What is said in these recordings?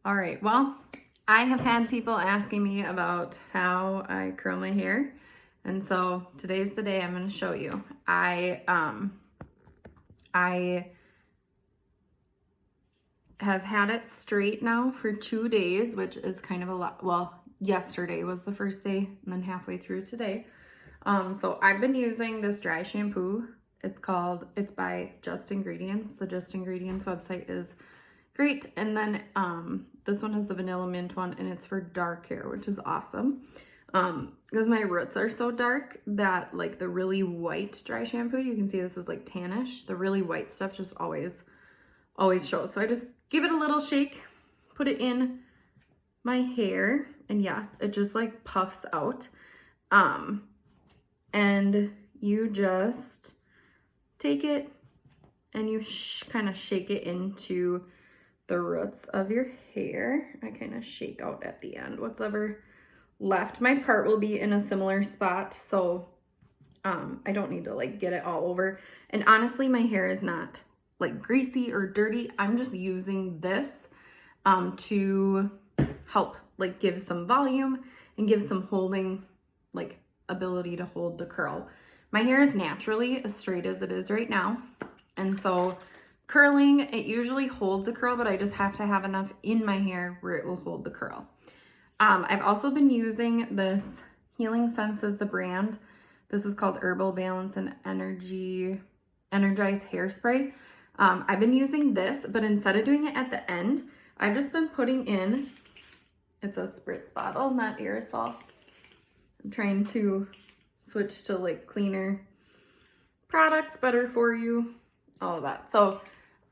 All right, well, I have had people asking me about how I curl my hair, and so today's the day I'm going to show you. I have had it straight now for 2 days, which is kind of a lot. Well, yesterday was the first day, and then halfway through today. So I've been using this dry shampoo. It's by Just Ingredients. The Just Ingredients website is great. And then this one is the vanilla mint one, and it's for dark hair, which is awesome. Because my roots are so dark that like the really white dry shampoo, you can see this is like tannish. The really white stuff just always shows. So I just give it a little shake, put it in my hair, and yes, it just like puffs out. And you just take it and you kind of shake it into the roots of your hair. I kind of shake out at the end what's ever left. My part will be in a similar spot, so I don't need to like get it all over. And honestly, my hair is not like greasy or dirty. I'm just using this to help like give some volume and give some holding, like ability to hold the curl. My hair is naturally as straight as it is right now, and so curling, it usually holds a curl, but I just have to have enough in my hair where it will hold the curl. I've also been using this Healing Sense is the brand. This is called Herbal Balance and Energize Hairspray. I've been using this, but instead of doing it at the end, I've just been putting in, it's a spritz bottle, not aerosol. I'm trying to switch to like cleaner products, better for you, all of that. So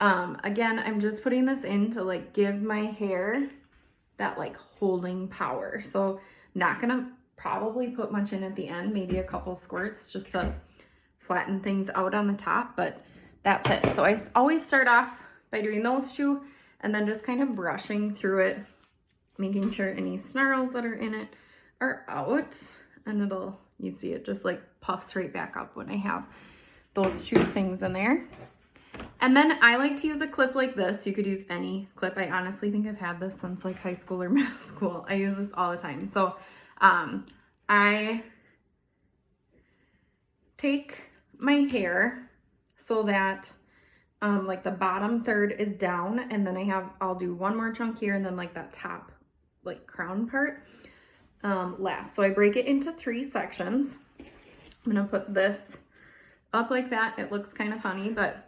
again, I'm just putting this in to like give my hair that like holding power. So not gonna probably put much in at the end, maybe a couple squirts just to flatten things out on the top, but that's it. So I always start off by doing those two and then just kind of brushing through it, making sure any snarls that are in it are out, and you see it just like puffs right back up when I have those two things in there. And then I like to use a clip like this. You could use any clip. I honestly think I've had this since like high school or middle school. I use this all the time. So I take my hair so that like the bottom third is down, and then I'll do one more chunk here, and then like that top like crown part last. So I break it into 3 sections. I'm gonna put this up like that. It looks kind of funny, but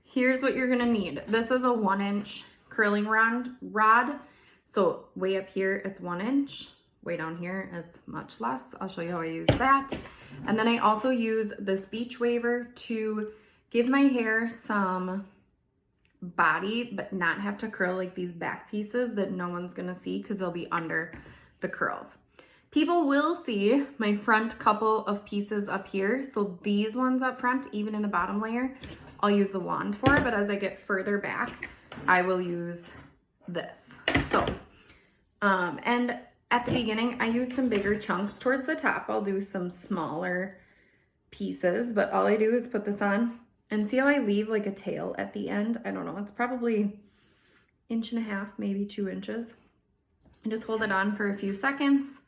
here's what you're gonna need. This is a 1-inch curling rod. So way up here, it's 1 inch. Way down here, it's much less. I'll show you how I use that. And then I also use this beach waver to give my hair some body, but not have to curl like these back pieces that no one's gonna see because they'll be under the curls. People will see my front couple of pieces up here. So these ones up front, even in the bottom layer, I'll use the wand for, but as I get further back, I will use this. So, and at the beginning, I use some bigger chunks. Towards the top, I'll do some smaller pieces, but all I do is put this on, and see how I leave like a tail at the end? I don't know, it's probably 1.5 inches, maybe 2 inches. And just hold it on for a few seconds.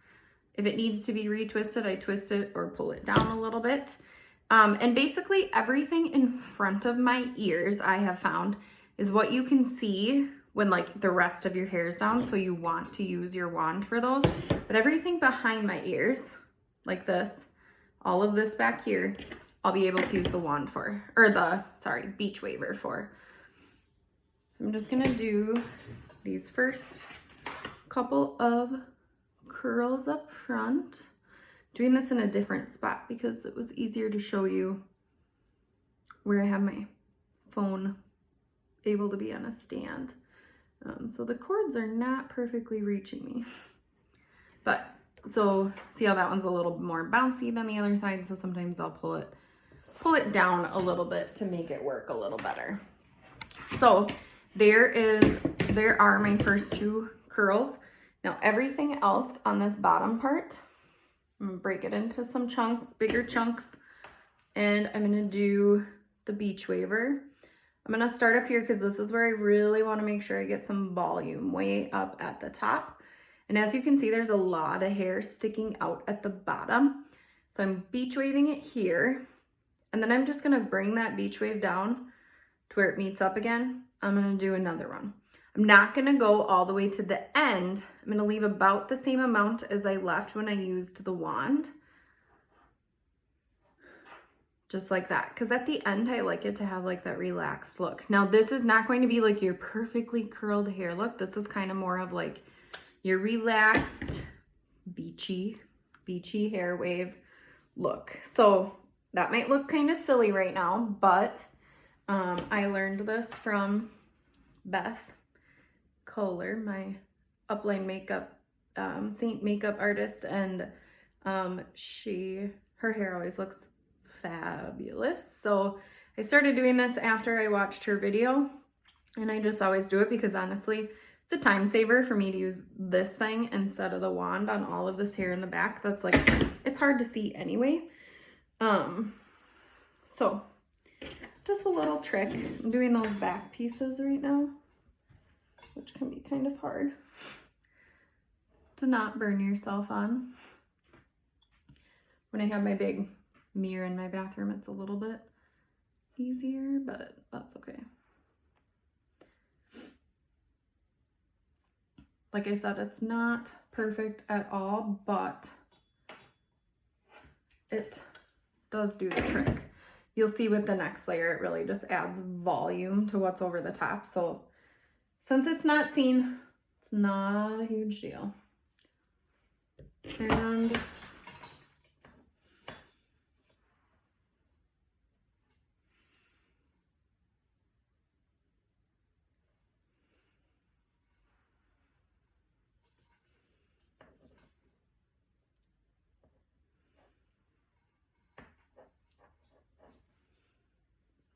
If it needs to be retwisted, I twist it or pull it down a little bit. And basically everything in front of my ears, I have found, is what you can see when like the rest of your hair is down. So you want to use your wand for those. But everything behind my ears, like this, all of this back here, I'll be able to use the wand for, or beach waver for. So I'm just gonna do these first couple of curls up front. Doing this in a different spot because it was easier to show you where I have my phone able to be on a stand. So the cords are not perfectly reaching me. But so see how that one's a little more bouncy than the other side, so sometimes I'll pull it down a little bit to make it work a little better. So there are my first 2 curls. Now everything else on this bottom part, I'm gonna break it into some bigger chunks, and I'm gonna do the beach waver. I'm gonna start up here because this is where I really wanna make sure I get some volume way up at the top. And as you can see, there's a lot of hair sticking out at the bottom. So I'm beach waving it here. And then I'm just gonna bring that beach wave down to where it meets up again. I'm gonna do another one. I'm not gonna go all the way to the end. I'm gonna leave about the same amount as I left when I used the wand. Just like that, because at the end I like it to have like that relaxed look. Now this is not going to be like your perfectly curled hair look. This is kind of more of like your relaxed, beachy hair wave look. So that might look kind of silly right now, but I learned this from Beth Kohler, my upline makeup, Saint makeup artist, and her hair always looks fabulous. So I started doing this after I watched her video, and I just always do it because honestly, it's a time saver for me to use this thing instead of the wand on all of this hair in the back. That's like, it's hard to see anyway. So just a little trick. I'm doing those back pieces right now, which can be kind of hard to not burn yourself on. When I have my big mirror in my bathroom, it's a little bit easier, but that's okay. Like I said, it's not perfect at all, but it does do the trick. You'll see with the next layer, it really just adds volume to what's over the top. So since it's not seen, it's not a huge deal. And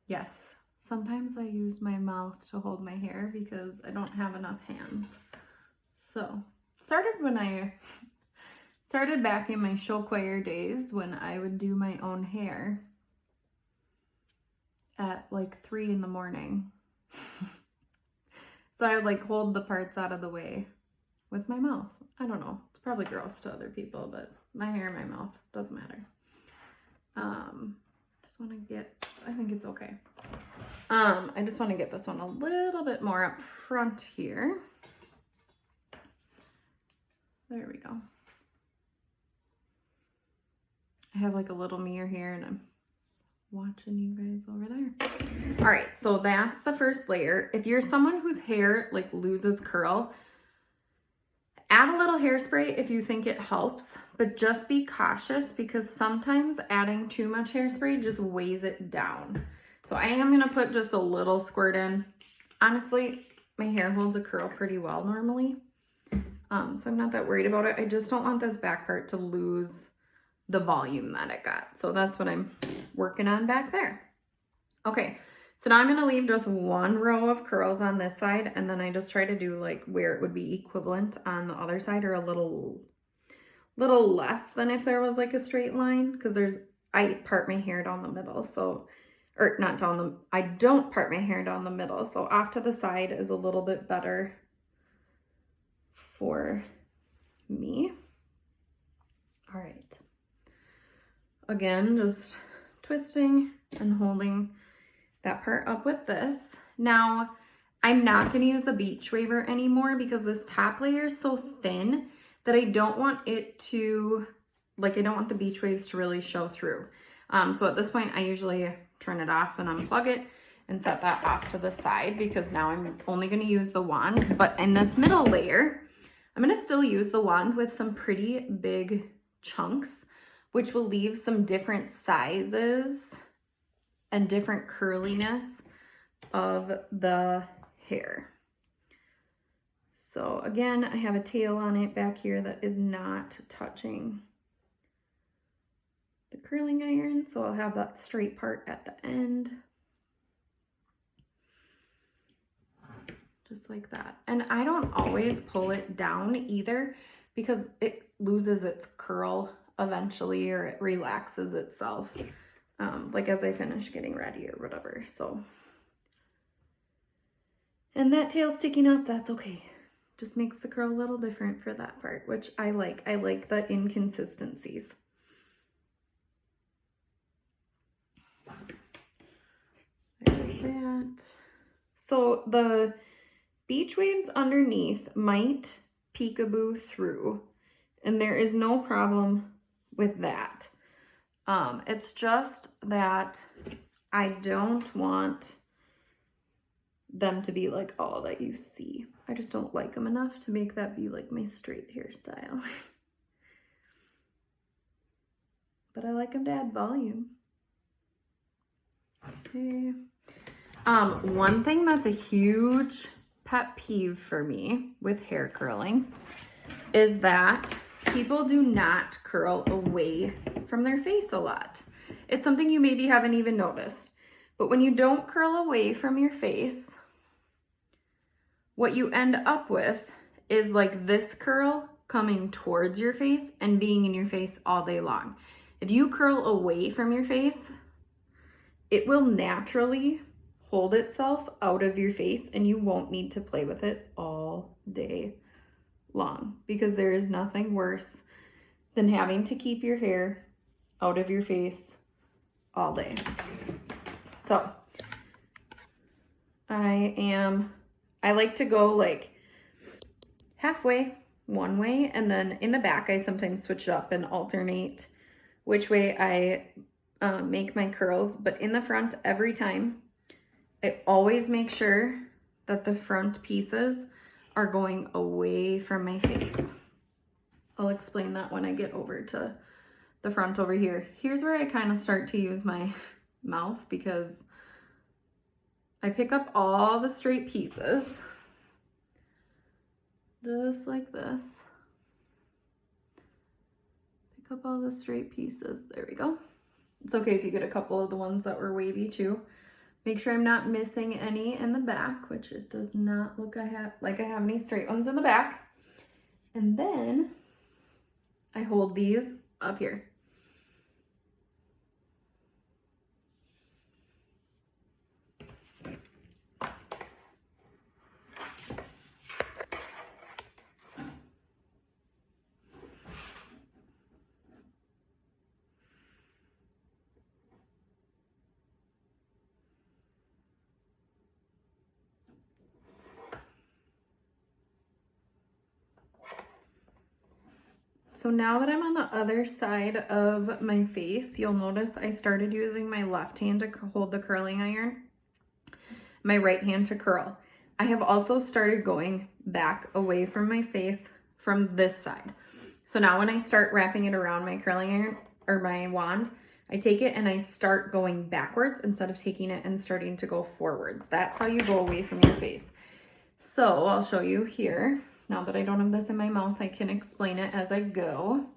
yes, sometimes I use my mouth to hold my hair because I don't have enough hands. So, started back in my show choir days when I would do my own hair at like 3 in the morning. So I would like hold the parts out of the way with my mouth. I don't know. It's probably gross to other people, but my hair in my mouth doesn't matter. Just want to get, I think it's okay. I just want to get this one a little bit more up front here. There we go. I have like a little mirror here and I'm watching you guys over there. All right, so that's the first layer. If you're someone whose hair like loses curl, add a little hairspray if you think it helps, but just be cautious because sometimes adding too much hairspray just weighs it down. So I am gonna put just a little squirt in. Honestly, my hair holds a curl pretty well normally. So I'm not that worried about it. I just don't want this back part to lose the volume that it got. So that's what I'm working on back there. Okay, so now I'm gonna leave just one row of curls on this side, and then I just try to do like where it would be equivalent on the other side, or a little less than if there was like a straight line, because I part my hair down the middle, so, or not down the, I don't part my hair down the middle, so off to the side is a little bit better for me. All right. Again, just twisting and holding that part up with this. Now, I'm not going to use the beach waver anymore because this top layer is so thin that I don't want it to, like, I don't want the beach waves to really show through. So at this point, I usually turn it off and unplug it and set that off to the side because now I'm only going to use the wand. But in this middle layer, I'm going to still use the wand with some pretty big chunks, which will leave some different sizes and different curliness of the hair. So again, I have a tail on it back here that is not touching the curling iron, so I'll have that straight part at the end. Just like that. And I don't always pull it down either because it loses its curl eventually, or it relaxes itself, like as I finish getting ready or whatever. So And that tail sticking up, that's okay. Just makes the curl a little different for that part, which I like. I like the inconsistencies. There's that. So the beach waves underneath might peekaboo through, and there is no problem with that. It's just that I don't want them to be like all that you see. I just don't like them enough to make that be like my straight hairstyle. But I like them to add volume. Okay. One thing that's a huge pet peeve for me with hair curling is that people do not curl away from their face a lot. It's something you maybe haven't even noticed, but when you don't curl away from your face, what you end up with is like this curl coming towards your face and being in your face all day long. If you curl away from your face, it will naturally hold itself out of your face and you won't need to play with it all day long, because there is nothing worse than having to keep your hair out of your face all day. So I like to go like halfway one way, and then in the back I sometimes switch it up and alternate which way I make my curls. But in the front, every time, I always make sure that the front pieces are going away from my face. I'll explain that when I get over to the front over here. Here's where I kind of start to use my mouth, because I pick up all the straight pieces, just like this. Pick up all the straight pieces. There we go. It's okay if you get a couple of the ones that were wavy too. Make sure I'm not missing any in the back, which it does not look like I have any straight ones in the back. And then I hold these up here. So now that I'm on the other side of my face, you'll notice I started using my left hand to hold the curling iron, my right hand to curl. I have also started going back away from my face from this side. So now when I start wrapping it around my curling iron or my wand, I take it and I start going backwards instead of taking it and starting to go forwards. That's how you go away from your face. So I'll show you here. Now that I don't have this in my mouth, I can explain it as I go.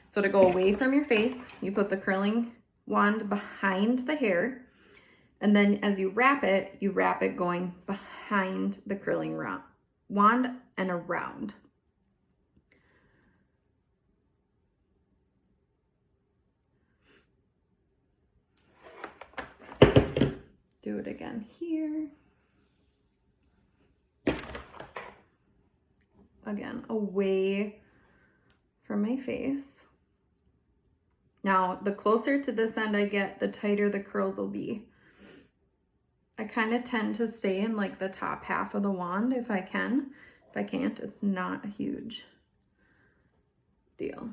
So to go away from your face, you put the curling wand behind the hair. And then as you wrap it going behind the curling wand and around. Do it again here. Again, away from my face. Now, the closer to this end I get, the tighter the curls will be. I kind of tend to stay in like the top half of the wand if I can. If I can't, it's not a huge deal,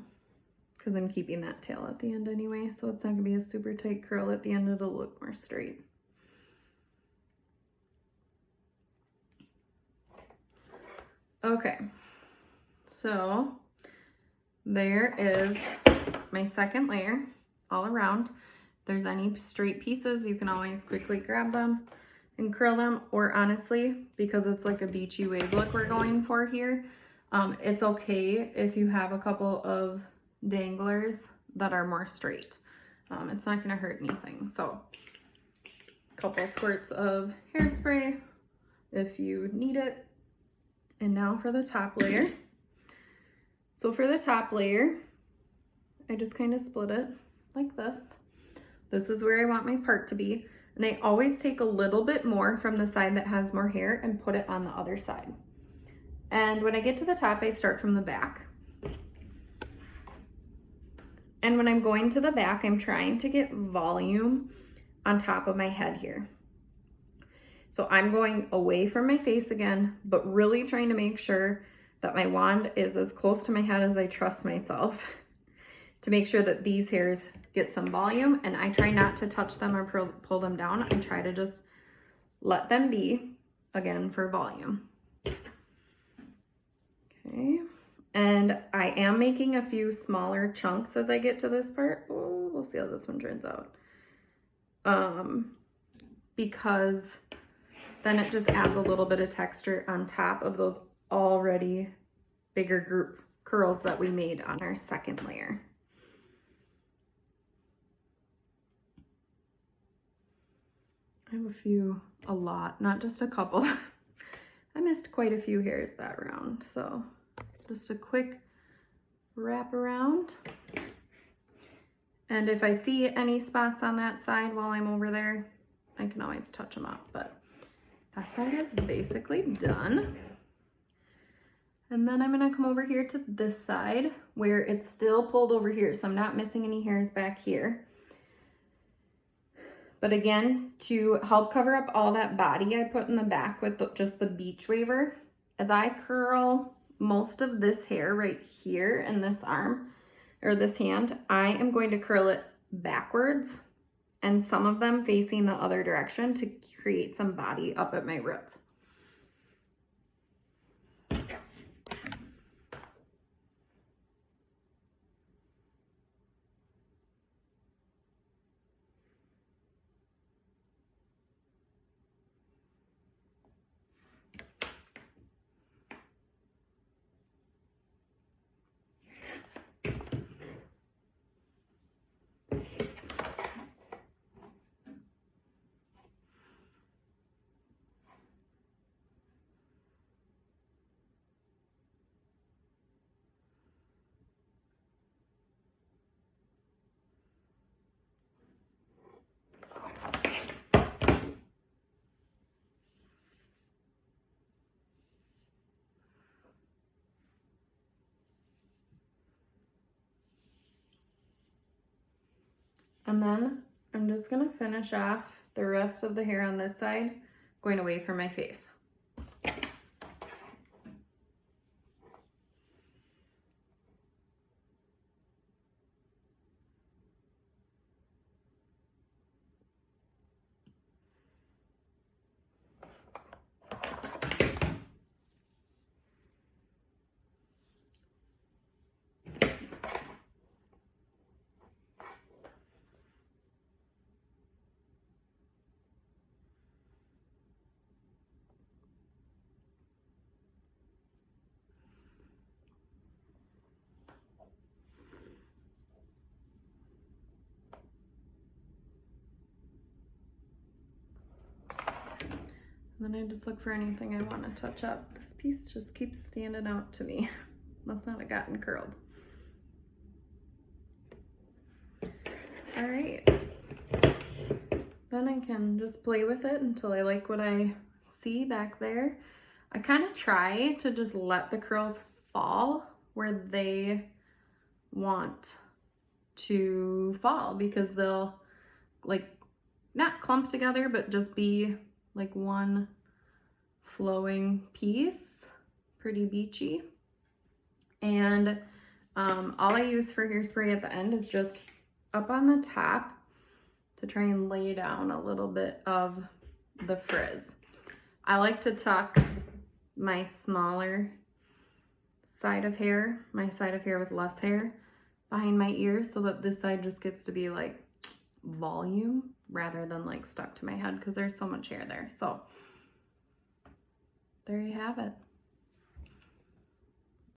because I'm keeping that tail at the end anyway, so it's not gonna be a super tight curl at the end. It'll look more straight. Okay, so there is my second layer all around. If there's any straight pieces, you can always quickly grab them and curl them, or honestly, because it's like a beachy wave look we're going for here, it's okay if you have a couple of danglers that are more straight. It's not gonna hurt anything. So a couple squirts of hairspray if you need it. And now for the top layer. So for the top layer, I just kind of split it like this. This is where I want my part to be. And I always take a little bit more from the side that has more hair and put it on the other side. And when I get to the top, I start from the back. And when I'm going to the back, I'm trying to get volume on top of my head here. So I'm going away from my face again, but really trying to make sure that my wand is as close to my head as I trust myself to make sure that these hairs get some volume. And I try not to touch them or pull them down. I try to just let them be, again, for volume. Okay. And I am making a few smaller chunks as I get to this part. Oh, we'll see how this one turns out. Because then it just adds a little bit of texture on top of those already bigger group curls that we made on our second layer. I have a lot, not just a couple. I missed quite a few hairs that round, so just a quick wrap around. And if I see any spots on that side while I'm over there, I can always touch them up, but that side is basically done. And then I'm gonna come over here to this side where it's still pulled over here, so I'm not missing any hairs back here. But again, to help cover up all that body I put in the back with just the beach waver, as I curl most of this hair right here in this arm, or this hand, I am going to curl it backwards and some of them facing the other direction to create some body up at my roots. And then I'm just gonna finish off the rest of the hair on this side, going away from my face. And then I just look for anything I want to touch up. This piece just keeps standing out to me. Must not have gotten curled. All right. Then I can just play with it until I like what I see back there. I kind of try to just let the curls fall where they want to fall, because they'll like not clump together, but just be like one flowing piece, pretty beachy. And all I use for hairspray at the end is just up on the top to try and lay down a little bit of the frizz. I like to tuck my smaller side of hair, my side of hair with less hair, behind my ears, so that this side just gets to be like volume rather than like stuck to my head, because there's so much hair there. So there you have it.